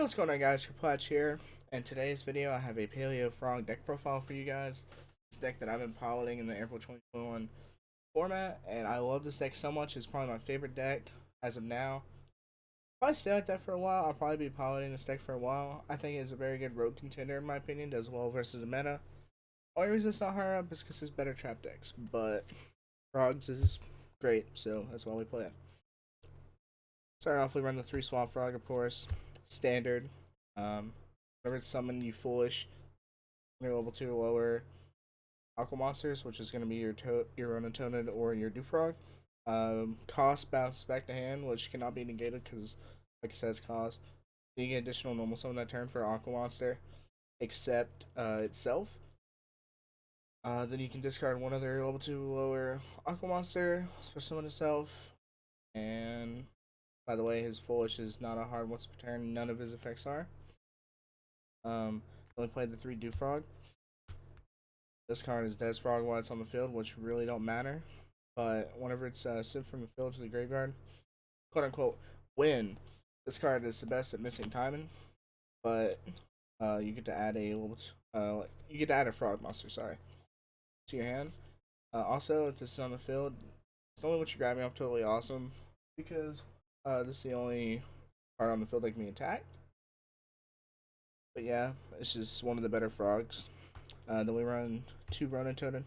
What's going on, guys? Patch here. In today's video, I have a Paleo Frog deck profile for you guys. This deck that I've been piloting in the April 2021 format, and I love this deck so much. It's probably my favorite deck as of now. Probably stay like that for a while. I'll probably be piloting this deck for a while. I think it's a very good rogue contender in my opinion. Does well versus the meta. Only reason it's not higher up is because it's better trap decks, but Frogs is great, so that's why we play it. Start off, we run the 3 Swamp Frog, of course. Standard. Whenever it's summoned, you foolish. You're level 2 or lower Aqua Monsters, which is going to be your Ronatonid or your Dewfrog. Cost bounces back to hand, which cannot be negated because, like I said, it's cost. You get additional normal summon that turn for Aqua Monster, except itself. Then you can discard one other level 2 lower Aqua Monster, special summon itself, and by the way, his Foolish is not a hard once per turn. None of his effects are. Only played the 3 Dewfrog. This card is Des Frog while it's on the field, which really don't matter. But whenever it's sent from the field to the graveyard, quote unquote, win. This card is the best at missing timing, but you get to add a you get to add a frog monster, sorry, to your hand. Also, if this is on the field, it's only what you're grabbing up totally awesome because this is the only card on the field that can be attacked. But yeah, it's just one of the better frogs. Then we run 2 Ronatonid.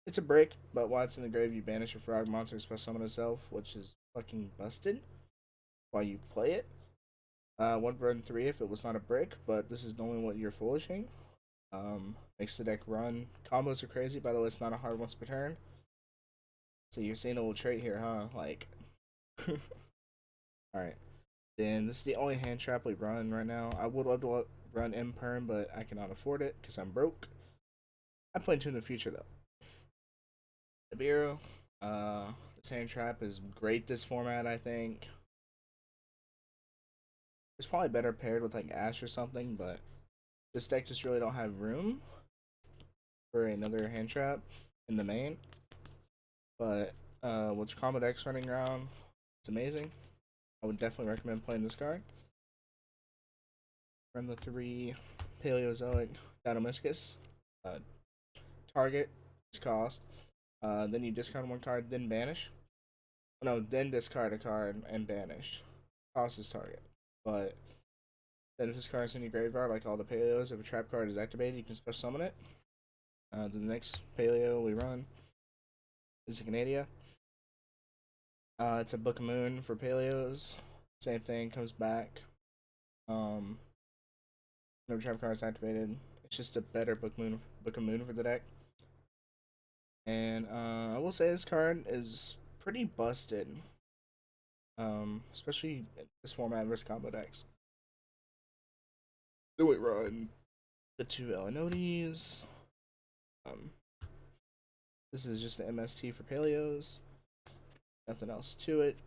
It's a break, but while it's in the grave, you banish your frog monster special summon itself, which is fucking busted while you play it. 1 burn 3 if it was not a break, but this is only what you're foolishing. Makes the deck run. Combos are crazy, by the way, it's not a hard once per turn. So you're seeing a little trait here, huh? Like, alright. Then this is the only hand trap we run right now. I would love to run Imperm, but I cannot afford it because I'm broke. I plan to in the future though. Nibiru, this hand trap is great this format, I think. It's probably better paired with like Ash or something, but this deck just really don't have room for another hand trap in the main. But with combo decks running around, it's amazing. I would definitely recommend playing this card. Run the 3 Paleozoic Dinomiscus. Target is cost. Then you discard 1 card, then banish. No, then discard a card and banish. Cost is target. But then if this card is in your graveyard, like all the Paleos, if a trap card is activated, you can special summon it. The next Paleo we run is a Canadia. It's a Book of Moon for Paleos. Same thing, comes back. No trap card is activated. It's just a better Book of Moon for the deck. And I will say this card is pretty busted. Especially in this format versus combo decks. Then we run the 2 Elenodes. This is just an MST for Paleos. Nothing else to it.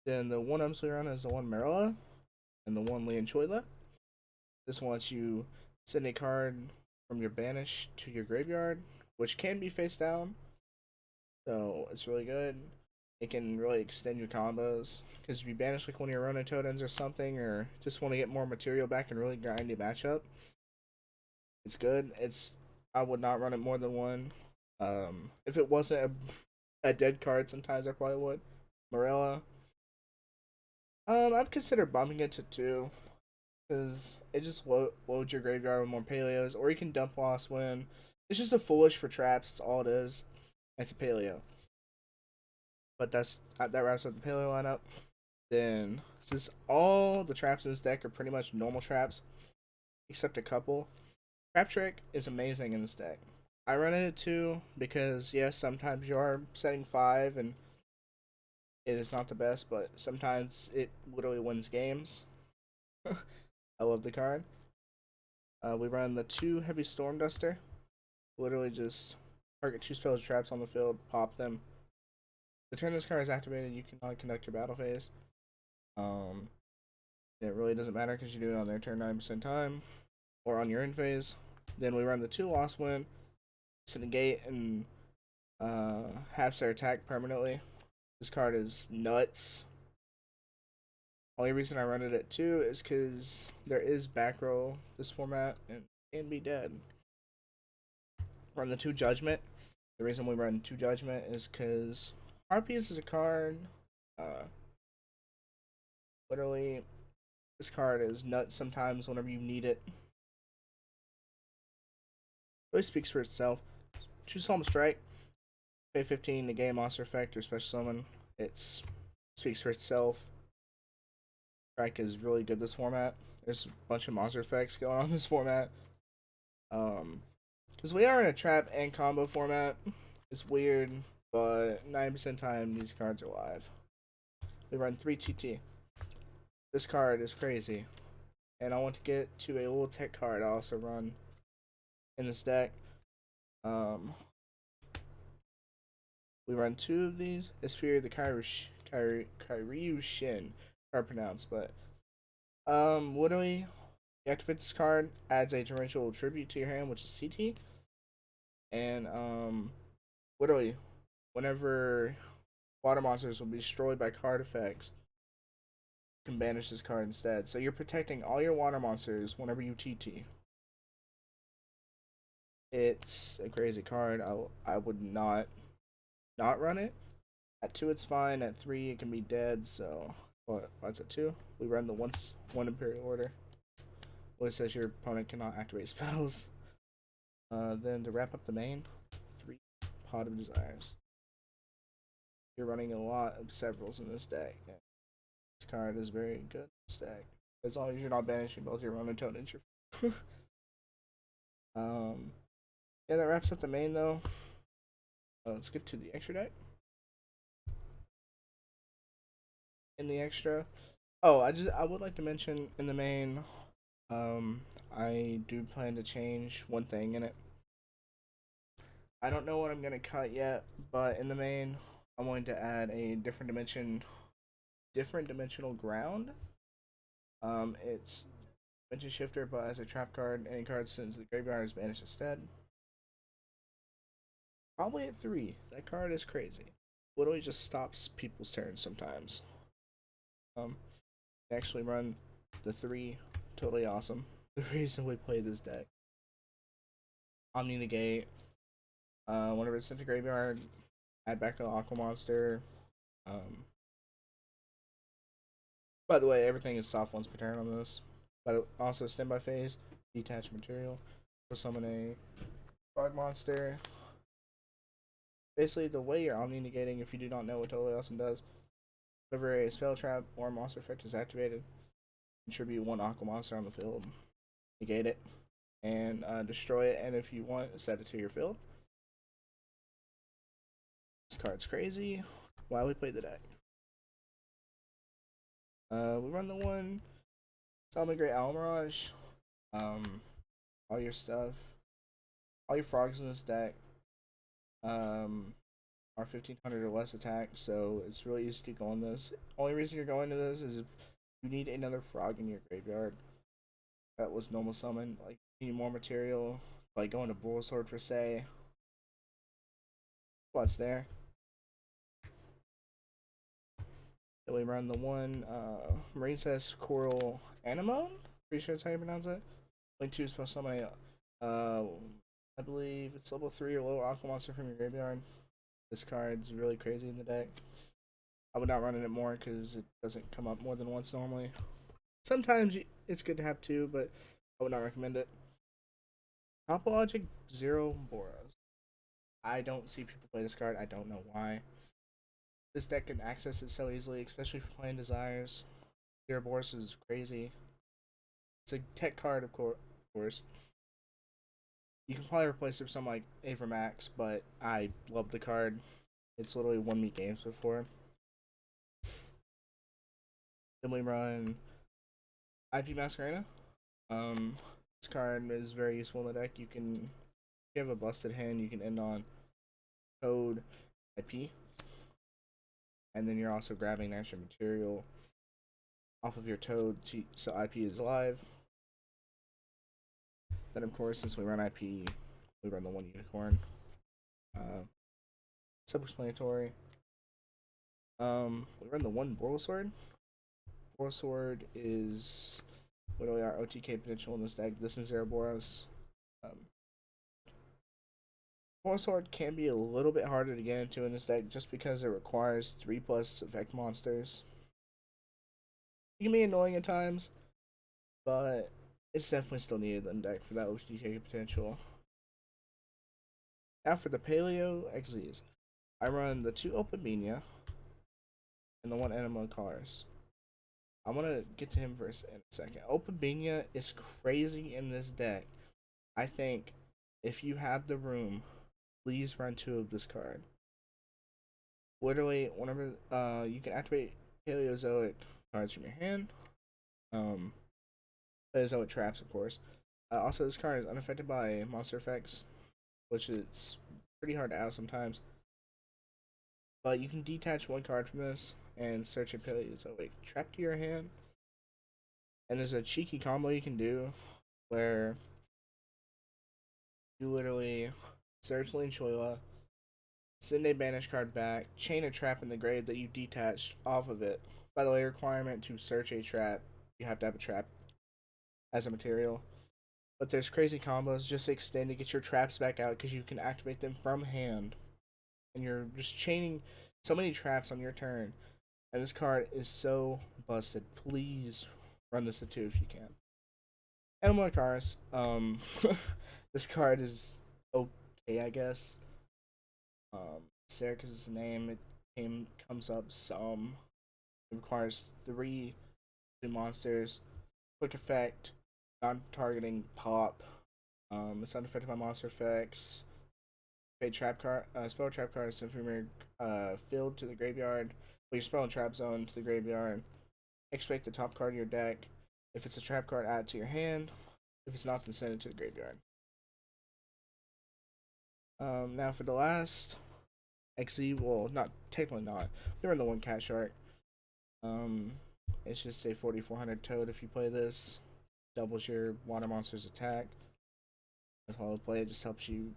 Then the 1 we run is the 1 Marilla and the 1 Leonchoila. This wants you send a card from your banish to your graveyard, which can be face down. So it's really good. It can really extend your combos. Because if you banish like one of your Ronatodons or something, or just want to get more material back and really grind your matchup, it's good. I would not run it more than 1. If it wasn't a dead card, sometimes I probably would. Morella. I'd consider bumping it to 2. Because it just loads your graveyard with more Paleos. Or you can dump Lost Win. It's just a foolish for traps, that's all it is. It's a Paleo. But that wraps up the Paleo lineup. Then, since all the traps in this deck are pretty much normal traps, except a couple, Trap Trick is amazing in this deck. I run it at 2 because, yes, sometimes you are setting 5 and it is not the best, but sometimes it literally wins games. I love the card. We run the 2 Heavy Storm Duster. Literally just target 2 spells traps on the field, pop them. The turn this card is activated, you cannot conduct your battle phase. It really doesn't matter because you do it on their turn 9% time or on your end phase. Then we run the 2 Lost Win, negate, and halves their attack permanently. This card is nuts. Only reason I run it at 2 is because there is back row this format and can be dead. Run the 2 Judgment. The reason we run 2 Judgment is because Harpies is a card. Uh, Literally, this card is nuts sometimes whenever you need it. Really speaks for itself. Choose Solemn Strike. Pay 15 to gain monster effect or special summon. It speaks for itself. Strike is really good this format. There's a bunch of monster effects going on in this format. Because we are in a trap and combo format. It's weird, but 90% of the time these cards are live. We run 3 TT. This card is crazy. And I want to get to a little tech card I also run in this deck. We run 2 of these. Esprit the Kyriushin. Hard to pronounce, but literally, you activate this card, adds a torrential tribute to your hand, which is TT. And literally, whenever water monsters will be destroyed by card effects, you can banish this card instead. So you're protecting all your water monsters whenever you TT. It's a crazy card. I would not run it. At 2 it's fine. At 3 it can be dead. So what's at 2? We run the one Imperial Order. Well, it says your opponent cannot activate spells. Then to wrap up the main, 3 Pot of Desires. You're running a lot of severals in this deck. This card is very good in this deck. As long as you're not banishing both your Monotone and your yeah, that wraps up the main though. Let's get to the extra deck. In the extra, I would like to mention in the main, I do plan to change one thing in it. I don't know what I'm gonna cut yet, but in the main, I'm going to add a different dimensional ground. It's dimension shifter, but as a trap card, any card sent into the graveyard is banished instead. Probably at 3. That card is crazy. Literally just stops people's turns sometimes. Actually run the 3. Totally awesome. The reason we play this deck. Omni Negate. Whenever it's sent to graveyard, add back an Aqua Monster. By the way, everything is soft once per turn on this. But also standby phase, detach material, or summon a frog monster. Basically, the way you're omni negating, if you do not know what Totally Awesome does, whenever a spell trap or monster effect is activated, contribute 1 Aqua Monster on the field, negate it, and destroy it. And if you want, set it to your field. This card's crazy. Why we play the deck? We run the 1 Salmon Great Almirage. All your stuff, all your frogs in this deck, are 1500 or less attack, so it's really easy to go on this. Only reason you're going to this is if you need another frog in your graveyard that was normal summon, like you need more material, like going to Bull Sword for say. What's there? Then we run the 1 Marine Cess Coral Anemone. Pretty sure that's how you pronounce it. Link 2 is supposed to summon a I believe it's level 3 or lower Aqua Monster from your graveyard. This card's really crazy in the deck. I would not run it more because it doesn't come up more than once normally. Sometimes it's good to have 2, but I would not recommend it. Topologic Zero Boros. I don't see people play this card. I don't know why. This deck can access it so easily, especially for playing Desires. Zero Boros is crazy. It's a tech card, of course. You can probably replace it with something like Avermax, but I love the card. It's literally won me games before. Then we run IP Masquerena. This card is very useful in the deck. If you have a busted hand, you can end on code IP. And then you're also grabbing extra material off of your Toad, so IP is live. Then, of course, since we run IP, we run the 1 Unicorn. Self-explanatory. We run the 1 Boral Sword. Boros Sword is literally our OTK potential in this deck. This is Boros. Um, Boros Sword can be a little bit harder to get into in this deck just because it requires 3+ effect monsters. It can be annoying at times, but it's definitely still needed in the deck for that OTK potential. Now for the Paleo XZs, I run the 2 Opaminia and the 1 Anima Cars. I'm gonna get to him first in a second. Opaminia is crazy in this deck. I think if you have the room, please run 2 of this card. Literally, whenever you can activate Paleozoic cards from your hand. Paleozoic traps, of course. Also, this card is unaffected by monster effects, which is pretty hard to out sometimes. But you can detach 1 card from this and search a Paleozoic trap to your hand. And there's a cheeky combo you can do where you literally search Lane Choila, send a banish card back, chain a trap in the grave that you detached off of it. By the way, requirement to search a trap, you have to have a trap as a material. But there's crazy combos just to extend to get your traps back out because you can activate them from hand. And you're just chaining so many traps on your turn. And this card is so busted. Please run this at 2 if you can. Animal Cars. This card is okay, I guess. Sericus is the name. It comes up some. It requires 3 monsters. Quick effect. Non-targeting pop. It's unaffected by monster effects. Pay trap card. Spell trap card is sent from your field to the graveyard. Well, your spell and trap zone to the graveyard. Expect the top card of your deck. If it's a trap card, add it to your hand. If it's not, then send it to the graveyard. Now for the last XZ, well, not technically not. They're in the 1 Cat Shark. It's just a 4400 toad if you play this. Doubles your water monster's attack. That's how I play it. Just helps you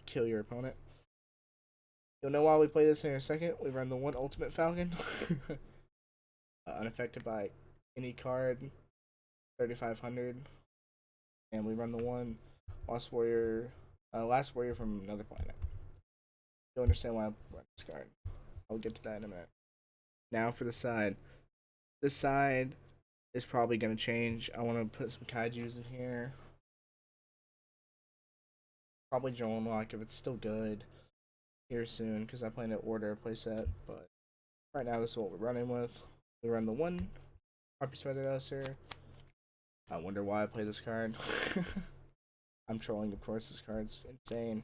kill your opponent. You'll know why we play this in a second. We run the 1 Ultimate Falcon. Unaffected by any card. 3500. And we run the 1 Last Warrior from another planet. You'll understand why I run this card. I'll get to that in a minute. Now for the side. This side is probably going to change. I want to put some kaijus in here. Probably Joanlock if it's still good here soon, because I plan to order a playset. But right now, this is what we're running with. We run the 1 Harpy's Feather Duster. I wonder why I play this card. I'm trolling, of course. This card's insane.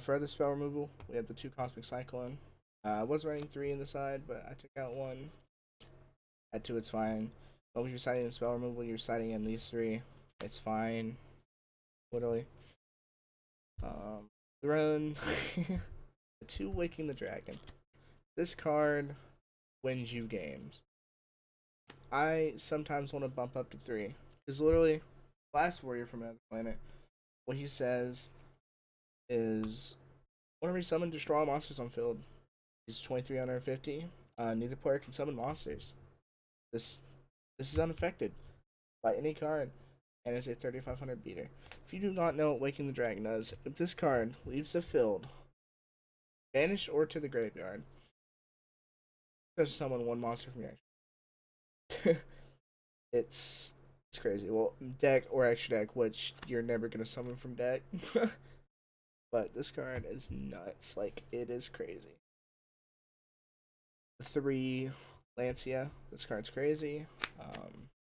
For other spell removal, we have the 2 Cosmic Cyclone. I was running 3 in the side, but I took out 1. At 2, it's fine. But when you're siding in spell removal, you're siding in these 3. It's fine. Literally. Run the 2 Waking the Dragon. This card wins you games. I sometimes want to bump up to 3. Because literally, Last Warrior from another planet, what he says is, whenever you summon, destroy all monsters on field. He's 2350. Neither player can summon monsters. This is unaffected by any card, and is a 3500 beater. If you do not know what Waking the Dragon does, if this card leaves the field, banished or to the graveyard, just summon 1 monster from your action. it's crazy. Well, deck or extra deck, which you're never gonna summon from deck. But this card is nuts. Like, it is crazy. 3 Lancia. This card's crazy.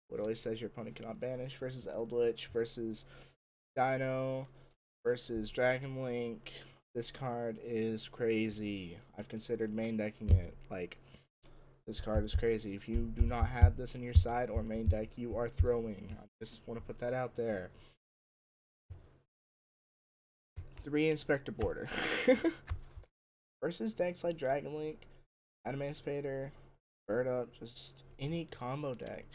What always says your opponent cannot banish versus Eldritch versus Dino versus Dragon Link. This card is crazy. I've considered main decking it. Like, this card is crazy. If you do not have this in your side or main deck, you are throwing. I just want to put that out there. 3 Inspector Border. Versus decks like Dragon Link, Animanspader, Bird Up, just any combo deck.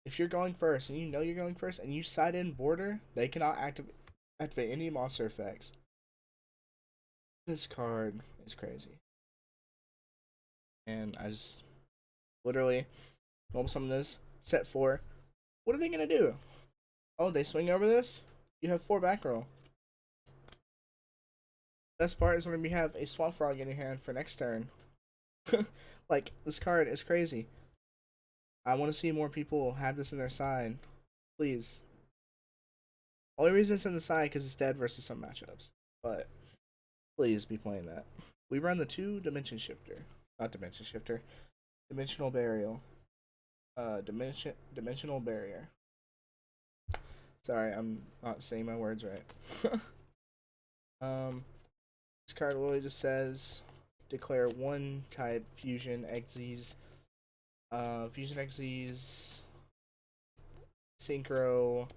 If you're going first and you know you're going first and you side in Border, they cannot activate any monster effects. This card is crazy. And I just Literally, normal summon this, set 4. What are they gonna do? Oh, they swing over this? You have 4 back row. Best part is when you have a Swamp Frog in your hand for next turn. Like, this card is crazy. I want to see more people have this in their side. Please. Only reason it's in the side because it's dead versus some matchups. But please be playing that. We run the 2 Dimension Shifter. Not Dimension Shifter. Dimensional Burial. Dimensional Barrier. Sorry, I'm not saying my words right. This card literally just says declare 1 type Fusion Xyz. Fusion Xyz. Synchro.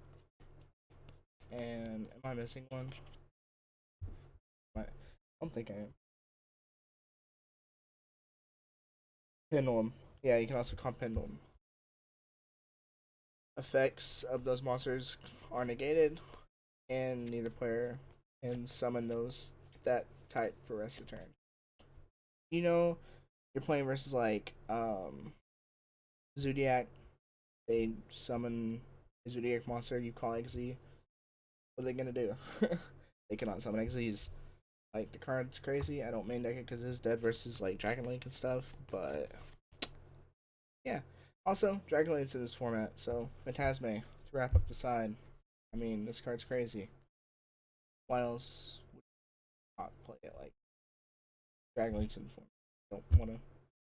And am I missing one? I don't think I am. Pendulum. Yeah, you can also call Pendulum. Effects of those monsters are negated, and neither player can summon that type for rest of the turn. You know, you're playing versus like Zodiac. They summon a Zodiac monster. You call XZ. What are they gonna do? They cannot summon XZs. Like, the card's crazy. I don't main deck it because it's dead versus like Dragon Link and stuff. But yeah. Also, Dragon Link's in this format, so Phantasme to wrap up the side. I mean, this card's crazy. Why else would you not play it like Dragon Link's in the format? Don't want to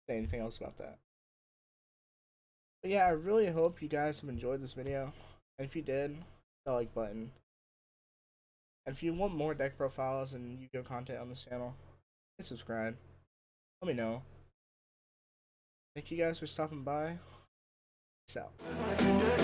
say anything else about that. But yeah, I really hope you guys have enjoyed this video. And if you did, hit the like button. And if you want more deck profiles and Yu-Gi-Oh content on this channel, hit subscribe. Let me know. Thank you guys for stopping by. Peace out.